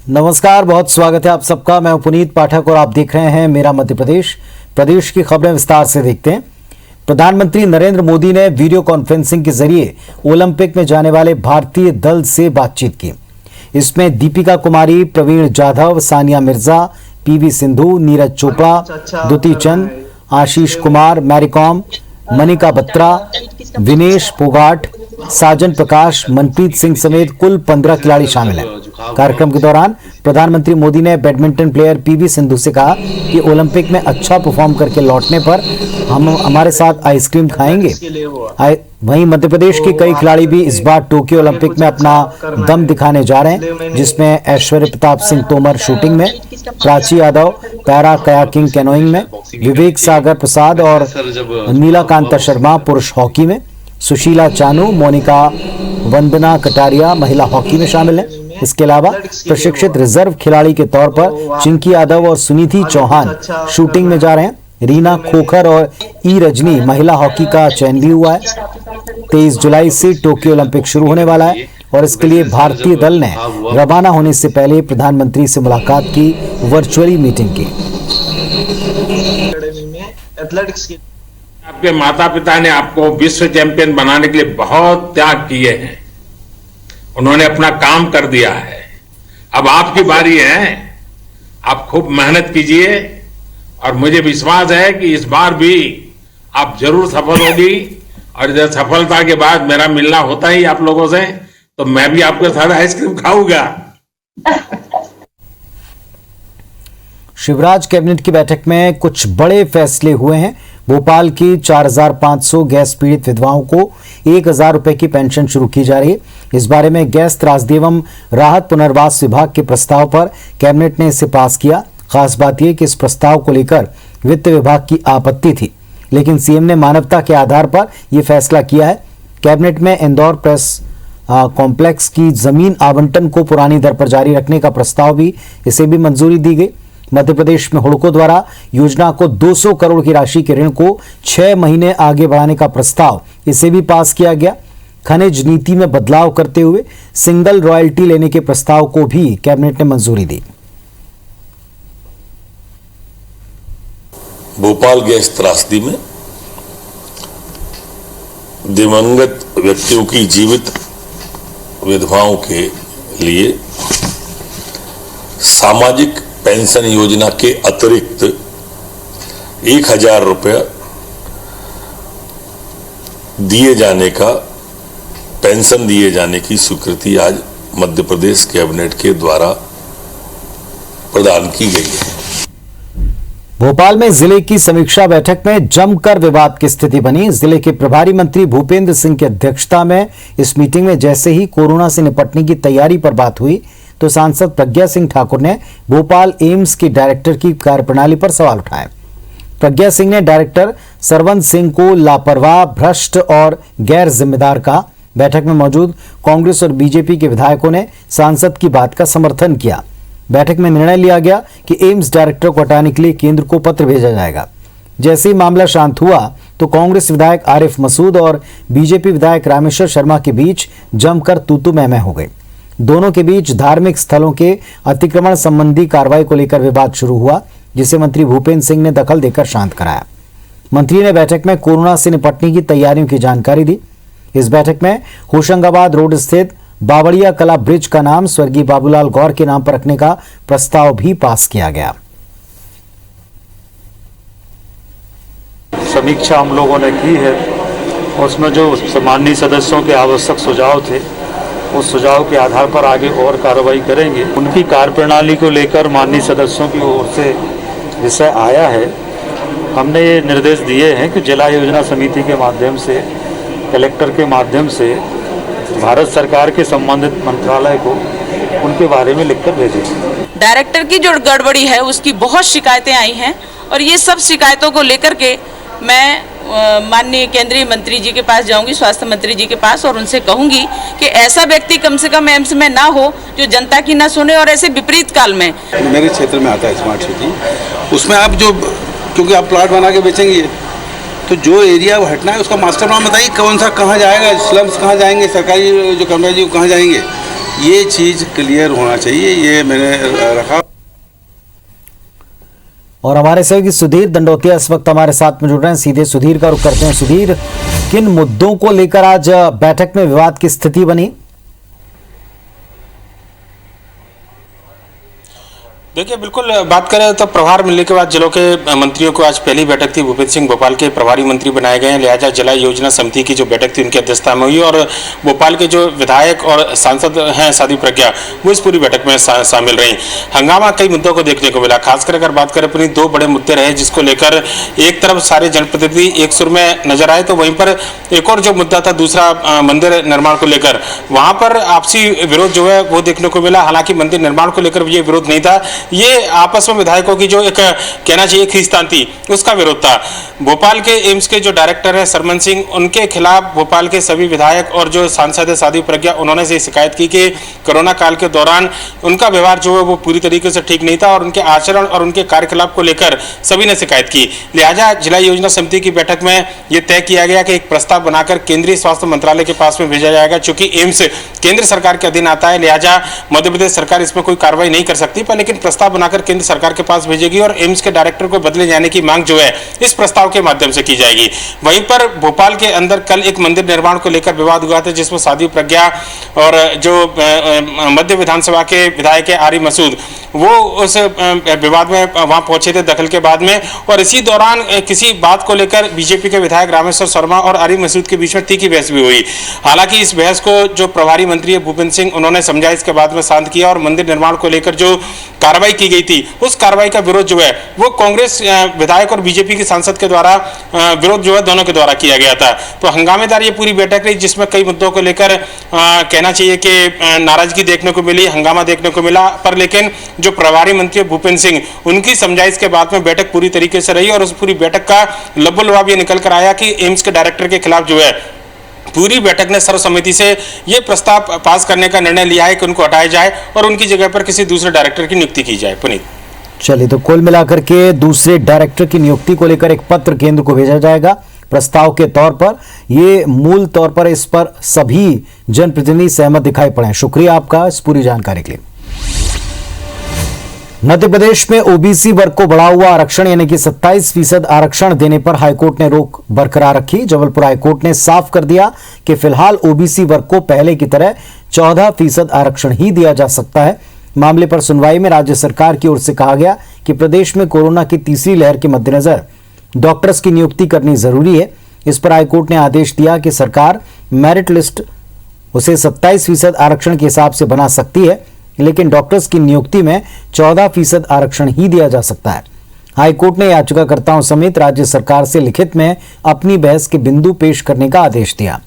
नमस्कार, बहुत स्वागत है आप सबका। मैं पुनीत पाठक और आप देख रहे हैं मेरा मध्य प्रदेश। प्रदेश की खबरें विस्तार से देखते हैं। प्रधानमंत्री नरेंद्र मोदी ने वीडियो कॉन्फ्रेंसिंग के जरिए ओलंपिक में जाने वाले भारतीय दल से बातचीत की। इसमें दीपिका कुमारी, प्रवीण जाधव, सानिया मिर्जा, पीवी सिंधु, नीरज चोपड़ा, द्युति चंद, आशीष कुमार, मैरीकॉम, मनिका बत्रा, विनेश फोगाट, साजन प्रकाश, मनप्रीत सिंह समेत कुल 15 खिलाड़ी शामिल हैं। कार्यक्रम के दौरान प्रधानमंत्री मोदी ने बैडमिंटन प्लेयर पीवी सिंधु से कहा कि ओलंपिक में अच्छा परफॉर्म करके लौटने पर हम हमारे साथ आइसक्रीम खाएंगे। वहीं मध्य प्रदेश के कई खिलाड़ी भी इस बार टोक्यो ओलंपिक में अपना दम दिखाने जा रहे हैं, जिसमें ऐश्वर्य प्रताप सिंह तोमर शूटिंग में, Prachi Yadav para kayaking canoeing में, विवेक सागर प्रसाद और नीलाकांता शर्मा पुरुष हॉकी में, सुशीला चानू, मोनिका वंदना कटारिया महिला हॉकी में शामिल हैं। इसके अलावा प्रशिक्षित रिजर्व खिलाड़ी के तौर पर चिंकी यादव और सुनीति चौहान शूटिंग में जा रहे हैं। रीना खोखर और ई रजनी महिला हॉकी का चयन भी हुआ है। 23 जुलाई से टोक्यो ओलंपिक शुरू होने वाला है और इसके लिए भारतीय दल ने रवाना होने से पहले प्रधानमंत्री से मुलाकात की, वर्चुअली मीटिंग की। आपके माता पिता ने आपको विश्व चैंपियन बनाने के लिए बहुत त्याग किए हैं। उन्होंने अपना काम कर दिया है। अब आपकी बारी है। आप खूब मेहनत कीजिए और मुझे विश्वास है कि इस बार भी आप जरूर सफल होगी। और जब सफलता के बाद मेरा मिलना होता ही आप लोगों से, तो मैं भी आपके साथ आइसक्रीम खाऊंगा। शिवराज कैबिनेट की बैठक में कुछ बड़े फैसले हुए हैं। भोपाल की 4500 गैस पीड़ित विधवाओं को 1000 रुपए की पेंशन शुरू की जा रही है। इस बारे में गैस त्रासदी एवं राहत पुनर्वास विभाग के प्रस्ताव पर कैबिनेट ने इसे पास किया। खास बात यह कि इस प्रस्ताव को लेकर वित्त विभाग की आपत्ति थी, लेकिन सीएम ने मानवता के आधार पर यह फैसला किया है। कैबिनेट में इंदौर प्रेस कॉम्प्लेक्स की जमीन आवंटन को पुरानी दर पर जारी रखने का प्रस्ताव भी, इसे भी मंजूरी दी गई। मध्य प्रदेश में हुड़को द्वारा योजना को 200 करोड़ की राशि के ऋण को 6 महीने आगे बढ़ाने का प्रस्ताव, इसे भी पास किया गया। खनिज नीति में बदलाव करते हुए सिंगल रॉयल्टी लेने के प्रस्ताव को भी कैबिनेट ने मंजूरी दी। भोपाल गैस त्रासदी में दिवंगत व्यक्तियों की जीवित विधवाओं के लिए सामाजिक पेंशन योजना के अतिरिक्त 1000 रुपया दिए जाने का, पेंशन दिए जाने की स्वीकृति आज मध्य प्रदेश कैबिनेट के द्वारा प्रदान की गई है। भोपाल में जिले की समीक्षा बैठक में जमकर विवाद की स्थिति बनी। जिले के प्रभारी मंत्री भूपेंद्र सिंह की अध्यक्षता में इस मीटिंग में जैसे ही कोरोना से निपटने की तैयारी पर बात हुई, तो सांसद प्रज्ञा सिंह ठाकुर ने भोपाल एम्स के डायरेक्टर की कार्यप्रणाली पर सवाल उठाए। प्रज्ञा सिंह ने डायरेक्टर सरवंत सिंह को लापरवाह, भ्रष्ट और गैर जिम्मेदार कहा। बैठक में मौजूद कांग्रेस और बीजेपी के विधायकों ने सांसद की बात का समर्थन किया। बैठक में निर्णय लिया गया कि एम्स डायरेक्टर को हटाने के लिए केंद्र को पत्र भेजा जाएगा। जैसे ही मामला शांत हुआ तो कांग्रेस विधायक आरिफ मसूद और बीजेपी विधायक रामेश्वर शर्मा के बीच जमकर तूतू मैमै हो गई। दोनों के बीच धार्मिक स्थलों के अतिक्रमण संबंधी कार्रवाई को लेकर विवाद शुरू हुआ, जिसे मंत्री भूपेंद्र सिंह ने दखल देकर शांत कराया। मंत्री ने बैठक में कोरोना से निपटने की तैयारियों की जानकारी दी। इस बैठक में होशंगाबाद रोड स्थित बावड़िया कला ब्रिज का नाम स्वर्गीय बाबूलाल गौर के नाम पर रखने का प्रस्ताव भी पास किया गया। समीक्षा हम लोगों ने की है, उसमें जो माननीय सदस्यों के आवश्यक सुझाव थे, उस सुझाव के आधार पर आगे और कार्रवाई करेंगे। उनकी कार्यप्रणाली को लेकर माननीय सदस्यों की ओर से विषय आया है। हमने ये निर्देश दिए हैं कि जिला योजना समिति के माध्यम से, कलेक्टर के माध्यम से भारत सरकार के संबंधित मंत्रालय को उनके बारे में लिखकर भेजें। डायरेक्टर की जो गड़बड़ी है उसकी बहुत शिकायतें आई हैं और ये सब शिकायतों को लेकर के मैं माननीय केंद्रीय मंत्री जी के पास जाऊंगी, स्वास्थ्य मंत्री जी के पास, और उनसे कहूंगी कि ऐसा व्यक्ति कम से कम एम्स में ना हो जो जनता की ना सुने। और ऐसे विपरीत काल में मेरे क्षेत्र में आता है स्मार्ट सिटी, उसमें आप जो, क्योंकि आप प्लाट बना के बेचेंगे तो जो एरिया हटना है उसका मास्टर प्लान बताइए, कौन सा कहाँ जाएगा, स्लम्स कहाँ जाएंगे, सरकारी जो कमरा जी कहाँ जाएंगे। ये चीज़ क्लियर होना चाहिए, ये मैंने रखा। और हमारे सहयोगी सुधीर दंडोतिया इस वक्त हमारे साथ में जुड़ रहे हैं। सीधे सुधीर का रुख करते हैं। सुधीर, किन मुद्दों को लेकर आज बैठक में विवाद की स्थिति बनी? देखिए, बिल्कुल बात करें तो प्रभार मिलने के बाद जिलों के मंत्रियों को आज पहली बैठक थी। भूपेंद्र सिंह भोपाल के प्रभारी मंत्री बनाए गए हैं, लिहाजा जिला योजना समिति की जो बैठक थी उनकी अध्यक्षता में हुई और भोपाल के जो विधायक और सांसद हैं साध्वी प्रज्ञा, वो इस पूरी बैठक में शामिल रही। हंगामा कई मुद्दों को देखने को मिला। खासकर अगर बात करें अपनी दो बड़े मुद्दे रहे जिसको लेकर एक तरफ सारे जनप्रतिनिधि एक सुर में नजर आए, तो वहीं पर एक और जो मुद्दा था दूसरा मंदिर निर्माण को लेकर, वहां पर आपसी विरोध जो है वो देखने को मिला। हालांकि मंदिर निर्माण को लेकर ये विरोध नहीं था, ये आपस में विधायकों की जो एक कहना चाहिए खींचतान थी उसका विरोध था। भोपाल के एम्स के जो डायरेक्टर है सरमन सिंह, उनके खिलाफ भोपाल के सभी विधायक और जो सांसद है साध्वी प्रज्ञा, उन्होंने से शिकायत की कि कोरोना काल के दौरान उनका व्यवहार जो है वो पूरी तरीके से ठीक नहीं था और उनके आचरण और उनके कार्यकलाप को लेकर सभी ने शिकायत की। लिहाजा जिला योजना समिति की बैठक में यह तय किया गया कि एक प्रस्ताव बनाकर केंद्रीय स्वास्थ्य मंत्रालय के पास में भेजा जाएगा। चूंकि एम्स केंद्र सरकार के अधीन आता है, लिहाजा मध्य प्रदेश सरकार इसमें कोई कार्रवाई नहीं कर सकती, पर लेकिन प्रस्ताव बनाकर केंद्र सरकार के पास भेजेगी और एम्स के डायरेक्टर को बदले जाने की मांग जो है इस प्रस्ताव के माध्यम से की जाएगी। वहीं पर भोपाल के अंदर कल एक मंदिर निर्माण को लेकर विवाद हुआ था जिसमें साध्वी प्रज्ञा और जो मध्य विधानसभा के विधायक है आरिफ मसूद, वो उस विवाद में वहां पहुंचे थे दखल के बाद में, और इसी दौरान किसी बात को लेकर बीजेपी के विधायक रामेश्वर शर्मा और आरिफ मसूद के बीच में तीखी बहस भी हुई। हालांकि इस बहस को जो प्रभारी मंत्री है भूपेंद्र सिंह, उन्होंने समझाइश के बाद में शांत किया और मंदिर निर्माण को लेकर जो कार्रवाई की गई थी उस कार्रवाई का विरोध जो है वो कांग्रेस विधायक और बीजेपी के सांसद के द्वारा विरोध जो है दोनों के द्वारा किया गया था। तो हंगामेदार ये पूरी बैठक रही जिसमें कई मुद्दों को लेकर कहना चाहिए कि नाराजगी देखने को मिली, हंगामा देखने को मिला, पर लेकिन जो प्रभारी मंत्री भूपेंद्र सिंह, उनकी समझाइश के बाद में बैठक पूरी तरीके से रही और उस पूरी बैठक का लबोलबाब ये निकल कर आया कि एम्स के डायरेक्टर के खिलाफ जो है पूरी बैठक ने सर्वसम्मति से यह प्रस्ताव पास करने का निर्णय लिया है कि उनको हटाया जाए और उनकी जगह पर किसी दूसरे डायरेक्टर की नियुक्ति की जाए। पुनीत, चलिए, तो कुल मिलाकर के दूसरे डायरेक्टर की नियुक्ति को लेकर एक पत्र केंद्र को भेजा जाएगा प्रस्ताव के तौर पर। ये मूल तौर पर इस पर सभी जनप्रतिनिधि सहमत दिखाई पड़े। शुक्रिया आपका इस पूरी जानकारी के लिए। मध्य प्रदेश में ओबीसी वर्ग को बढ़ा हुआ आरक्षण यानी कि 27% आरक्षण देने पर हाईकोर्ट ने रोक बरकरार रखी। जबलपुर हाईकोर्ट ने साफ कर दिया कि फिलहाल ओबीसी वर्ग को पहले की तरह 14% आरक्षण ही दिया जा सकता है। मामले पर सुनवाई में राज्य सरकार की ओर से कहा गया कि प्रदेश में कोरोना की तीसरी लहर के मद्देनजर डॉक्टर्स की नियुक्ति करनी जरूरी है। इस पर हाईकोर्ट ने आदेश दिया कि सरकार मेरिट लिस्ट उसे 27% आरक्षण के हिसाब से बना सकती है, लेकिन डॉक्टर्स की नियुक्ति में 14% आरक्षण ही दिया जा सकता है। हाईकोर्ट ने याचिकाकर्ताओं समेत राज्य सरकार से लिखित में अपनी बहस के बिंदु पेश करने का आदेश दिया।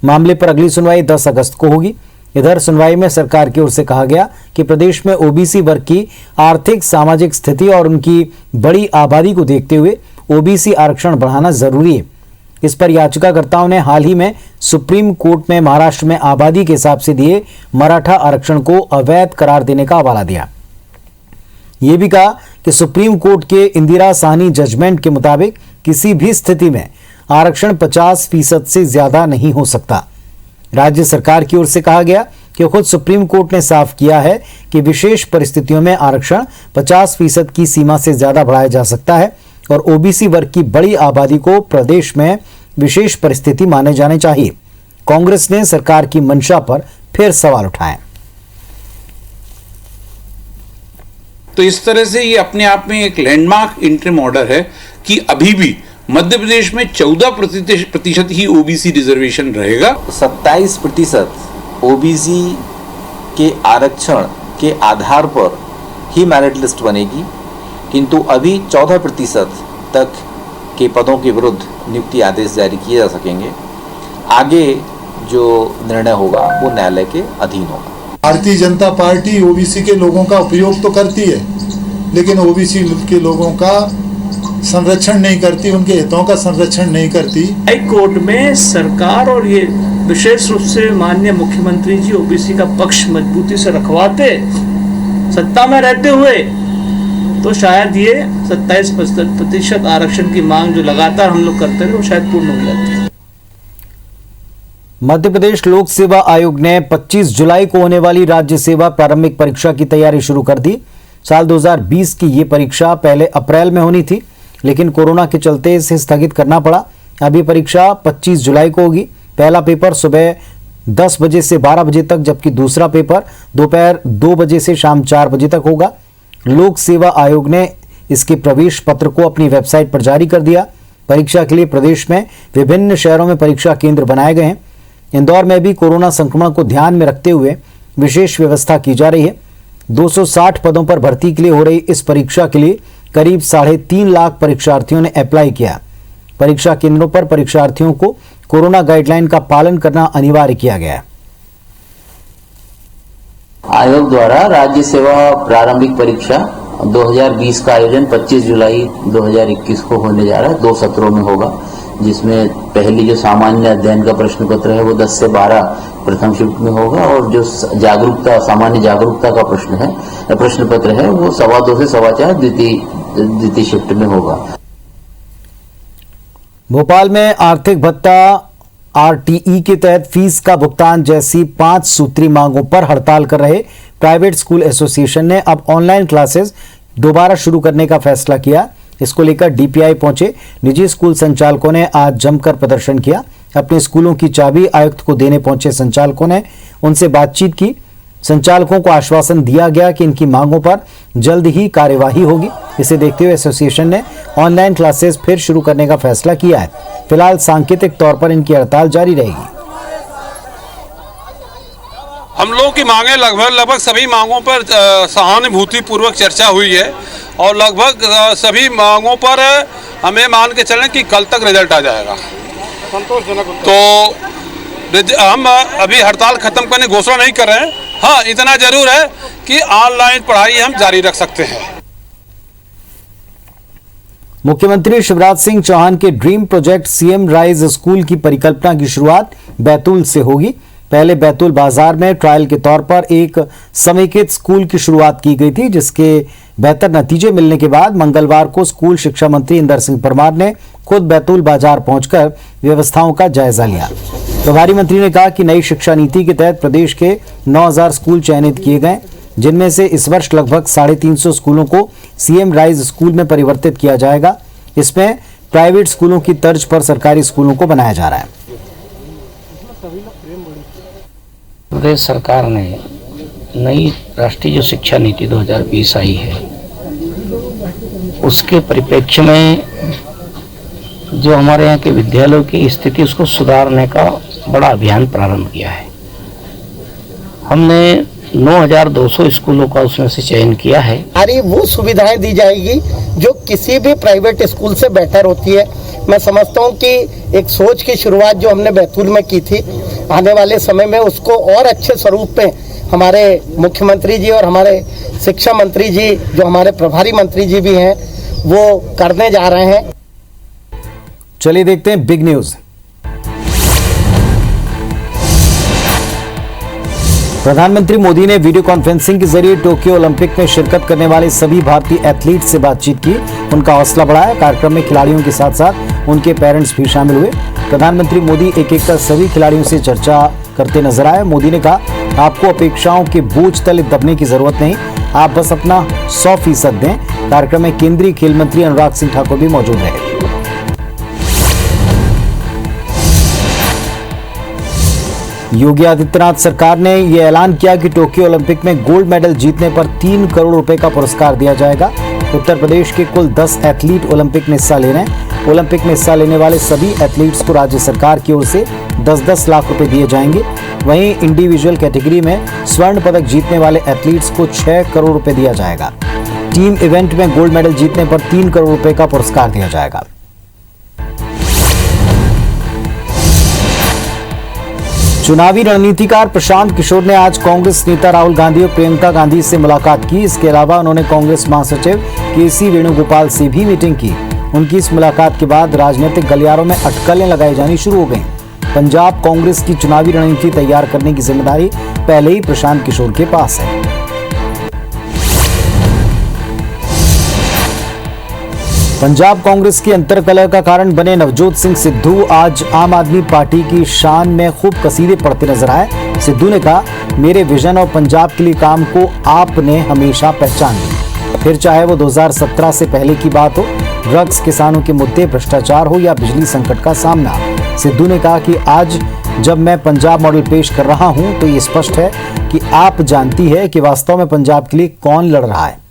मामले पर अगली सुनवाई 10 अगस्त को होगी। इधर सुनवाई में सरकार की ओर से कहा गया कि प्रदेश में ओबीसी वर्ग की आर्थिक सामाजिक स्थिति और उनकी बड़ी आबादी को देखते हुए ओबीसी आरक्षण बढ़ाना जरूरी है। इस पर याचिकाकर्ताओं ने हाल ही में सुप्रीम कोर्ट में महाराष्ट्र में आबादी के हिसाब से दिए मराठा आरक्षण को अवैध करार देने का हवाला दिया। यह भी कहा कि सुप्रीम कोर्ट के इंदिरा साहनी जजमेंट के मुताबिक किसी भी स्थिति में आरक्षण 50% से ज्यादा नहीं हो सकता। राज्य सरकार की ओर से कहा गया कि खुद सुप्रीम कोर्ट ने साफ किया है कि विशेष परिस्थितियों में आरक्षण 50% की सीमा से ज्यादा बढ़ाया जा सकता है और ओबीसी वर्ग की बड़ी आबादी को प्रदेश में विशेष परिस्थिति माने जाने चाहिए। कांग्रेस ने सरकार की मंशा पर फिर सवाल उठाए। तो इस तरह से ये अपने आप में एक लैंडमार्क इंटरिम ऑर्डर है कि अभी भी मध्य प्रदेश में 14% ही ओबीसी रिजर्वेशन रहेगा। 27% ओबीसी के आरक्षण के आधार पर ही मेरिट लिस्ट बनेगी, किंतु अभी 14% तक के पदों के विरुद्ध नियुक्ति आदेश जारी किए जा सकेंगे। आगे जो निर्णय होगा वो न्यायालय के अधीन होगा। भारतीय जनता पार्टी ओबीसी के लोगों का उपयोग तो करती है, लेकिन ओबीसी के लोगों का संरक्षण नहीं करती, उनके हितों का संरक्षण नहीं करती। हाई कोर्ट में सरकार और ये विशेष रूप से माननीय मुख्यमंत्री जी ओबीसी का पक्ष मजबूती से रखवाते सत्ता में रहते हुए, तो शायद ये 27% आरक्षण की मांग जो लगातार हम लोग करते रहे वो शायद पूर्ण हो जाती है। मध्य प्रदेश लोक सेवा आयोग ने 25 जुलाई को होने वाली राज्य सेवा प्रारंभिक परीक्षा की तैयारी शुरू कर दी। साल 2020 की ये परीक्षा पहले अप्रैल में होनी थी, लेकिन कोरोना के चलते इसे स्थगित करना पड़ा। अब ये परीक्षा 25 जुलाई को होगी। पहला पेपर सुबह 10 बजे से 12 बजे तक, जबकि दूसरा पेपर दोपहर 2 बजे से शाम 4 बजे तक होगा। लोक सेवा आयोग ने इसके प्रवेश पत्र को अपनी वेबसाइट पर जारी कर दिया। परीक्षा के लिए प्रदेश में विभिन्न शहरों में परीक्षा केंद्र बनाए गए हैं। इंदौर में भी कोरोना संक्रमण को ध्यान में रखते हुए विशेष व्यवस्था की जा रही है। 260 पदों पर भर्ती के लिए हो रही इस परीक्षा के लिए करीब 3.5 लाख परीक्षार्थियों ने अप्लाई किया। परीक्षा केंद्रों पर परीक्षार्थियों को कोरोना गाइडलाइन का पालन करना अनिवार्य किया गया है। आयोग द्वारा राज्य सेवा प्रारंभिक परीक्षा 2020 का आयोजन 25 जुलाई 2021 को होने जा रहा है। 2 सत्रों में होगा, जिसमें पहली जो सामान्य अध्ययन का प्रश्न पत्र है वो 10 से 12 प्रथम शिफ्ट में होगा, और जो सामान्य जागरूकता का प्रश्न पत्र है वो 2:15 से 4:15 द्वितीय शिफ्ट में होगा। भोपाल में आर्थिक भत्ता आरटीई के तहत फीस का भुगतान जैसी 5 सूत्री मांगों पर हड़ताल कर रहे प्राइवेट स्कूल एसोसिएशन ने अब ऑनलाइन क्लासेस दोबारा शुरू करने का फैसला किया। इसको लेकर डीपीआई पहुंचे निजी स्कूल संचालकों ने आज जमकर प्रदर्शन किया। अपने स्कूलों की चाबी आयुक्त को देने पहुंचे संचालकों ने उनसे बातचीत की। संचालकों को आश्वासन दिया गया कि इनकी मांगों पर जल्द ही कार्यवाही होगी। इसे देखते हुए एसोसिएशन ने ऑनलाइन क्लासेस फिर शुरू करने का फैसला किया है। फिलहाल सांकेतिक तौर पर इनकी हड़ताल जारी रहेगी। हम लोग की मांगे लगभग सभी मांगों पर सहानुभूति पूर्वक चर्चा हुई है, और लगभग सभी मांगों पर हमें मान के चलें कि कल तक रिजल्ट आ जाएगा। तो हम अभी हड़ताल खत्म करने की घोषणा नहीं कर रहे हैं। हाँ, इतना जरूर है कि ऑनलाइन पढ़ाई हम जारी रख सकते हैं। मुख्यमंत्री शिवराज सिंह चौहान के dream project CM rise school की परिकल्पना की शुरुआत बैतूल से होगी। पहले बैतूल बाजार में ट्रायल के तौर पर एक समेकित स्कूल की शुरुआत की गई थी, जिसके बेहतर नतीजे मिलने के बाद मंगलवार को स्कूल शिक्षा मंत्री इंदर सिंह परमार ने खुद बैतूल बाजार पहुंचकर व्यवस्थाओं का जायजा लिया। प्रभारी मंत्री ने कहा कि नई शिक्षा नीति के तहत प्रदेश के 9000 स्कूल चयनित किए गए, जिनमें से इस वर्ष लगभग 350 स्कूलों को सीएम राइज स्कूल में परिवर्तित किया जाएगा। इसमें प्राइवेट स्कूलों की तर्ज पर सरकारी स्कूलों को बनाया जा रहा है। प्रदेश सरकार ने नई राष्ट्रीय जो शिक्षा नीति 2020 आई है, उसके परिप्रेक्ष्य में जो हमारे यहाँ के विद्यालयों की स्थिति उसको सुधारने का बड़ा अभियान प्रारंभ किया है। हमने 9200 स्कूलों का उसमें से चयन किया है। सारी वो सुविधाएं दी जाएगी जो किसी भी प्राइवेट स्कूल से बेहतर होती है। मैं समझता हूँ कि एक सोच की शुरुआत जो हमने बैतूल में की थी, आने वाले समय में उसको और अच्छे स्वरूप में हमारे मुख्यमंत्री जी और हमारे शिक्षा मंत्री जी, जो हमारे प्रभारी मंत्री जी भी हैं, वो करने जा रहे हैं। चलिए देखते हैं बिग न्यूज। प्रधानमंत्री मोदी ने वीडियो कॉन्फ्रेंसिंग के जरिए टोक्यो ओलंपिक में शिरकत करने वाले सभी भारतीय एथलीट से बातचीत की, उनका हौसला बढ़ाया। कार्यक्रम में खिलाड़ियों के साथ साथ उनके पेरेंट्स भी शामिल हुए। प्रधानमंत्री मोदी एक एक कर सभी खिलाड़ियों से चर्चा करते नजर आए। मोदी ने कहा, आपको अपेक्षाओं के बोझ तले दबने की जरूरत नहीं, आप बस अपना 100% दें। कार्यक्रम में केंद्रीय खेल मंत्री अनुराग सिंह ठाकुर भी मौजूद रहे। योगी आदित्यनाथ सरकार ने यह ऐलान किया कि टोक्यो ओलंपिक में गोल्ड मेडल जीतने पर 3 करोड़ रुपए का पुरस्कार दिया जाएगा। उत्तर प्रदेश के कुल 10 एथलीट ओलंपिक में हिस्सा ले रहे हैं। ओलंपिक में हिस्सा लेने वाले सभी एथलीट्स को राज्य सरकार की ओर से 10-10 लाख रुपए दिए जाएंगे। वहीं इंडिविजुअल कैटेगरी में स्वर्ण पदक जीतने वाले एथलीट्स को 6 करोड़ रुपए दिया जाएगा। टीम इवेंट में गोल्ड मेडल जीतने पर 3 करोड़ रुपए का पुरस्कार दिया जाएगा। चुनावी रणनीतिकार प्रशांत किशोर ने आज कांग्रेस नेता राहुल गांधी और प्रियंका गांधी से मुलाकात की। इसके अलावा उन्होंने कांग्रेस महासचिव केसी वेणुगोपाल से भी मीटिंग की। उनकी इस मुलाकात के बाद राजनीतिक गलियारों में अटकलें लगाई जानी शुरू हो गईं। पंजाब कांग्रेस की चुनावी रणनीति तैयार करने की जिम्मेदारी पहले ही प्रशांत किशोर के पास है। पंजाब कांग्रेस की अंतर्कलह का कारण बने नवजोत सिंह सिद्धू आज आम आदमी पार्टी की शान में खूब कसीदे पढ़ते नजर आए। सिद्धू ने कहा, मेरे विजन और पंजाब के लिए काम को आपने हमेशा पहचान ली, फिर चाहे वो 2017 से पहले की बात हो, ड्रग्स, किसानों के मुद्दे, भ्रष्टाचार हो या बिजली संकट का सामना। सिद्धू ने कहा कि आज जब मैं पंजाब मॉडल पेश कर रहा हूं तो ये स्पष्ट है कि आप जानती है कि वास्तव में पंजाब के लिए कौन लड़ रहा है।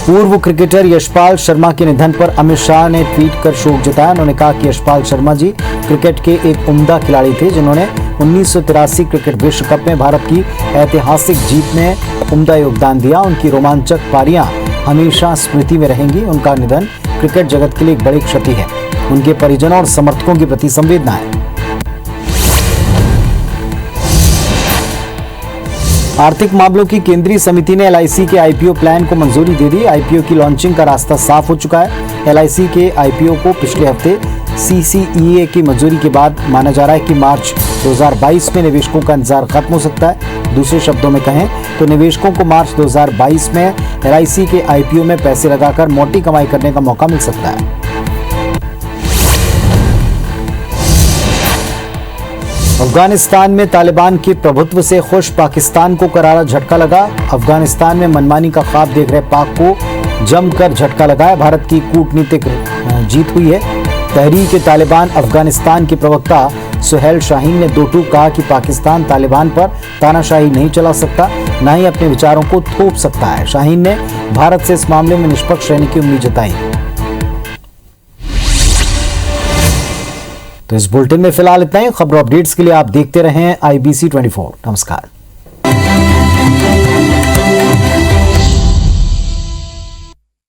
पूर्व क्रिकेटर यशपाल शर्मा के निधन पर अमित शाह ने ट्वीट कर शोक जताया। उन्होंने कहा कि यशपाल शर्मा जी क्रिकेट के एक उम्दा खिलाड़ी थे, जिन्होंने 1983 क्रिकेट विश्व कप में भारत की ऐतिहासिक जीत में उम्दा योगदान दिया। उनकी रोमांचक पारियां हमेशा स्मृति में रहेंगी। उनका निधन क्रिकेट जगत के लिए एक बड़ी क्षति है। उनके परिजनों और समर्थकों के प्रति संवेदना है। आर्थिक मामलों की केंद्रीय समिति ने एलआईसी के आईपीओ प्लान को मंजूरी दे दी। आईपीओ की लॉन्चिंग का रास्ता साफ हो चुका है। एलआईसी के आईपीओ को पिछले हफ्ते सीसीईए की मंजूरी के बाद माना जा रहा है कि मार्च 2022 में निवेशकों का इंतजार खत्म हो सकता है। दूसरे शब्दों में कहें तो निवेशकों को मार्च 2022 में एलआईसी के आईपीओ में पैसे लगाकर मोटी कमाई करने का मौका मिल सकता है। अफगानिस्तान में तालिबान के प्रभुत्व से खुश पाकिस्तान को करारा झटका लगा। अफगानिस्तान में मनमानी का ख्वाब देख रहे पाक को जमकर झटका लगा है। भारत की कूटनीतिक जीत हुई है। तहरीक तालिबान अफगानिस्तान के प्रवक्ता सुहेल शाहीन ने दो टूक कहा कि पाकिस्तान तालिबान पर तानाशाही नहीं चला सकता, न ही अपने विचारों को थोप सकता है। शाहीन ने भारत से इस मामले में निष्पक्ष रहने की उम्मीद जताई। तो इस बुलेटिन में फिलहाल इतना ही। खबर अपडेट्स के लिए आप देखते रहें IBC 24। नमस्कार।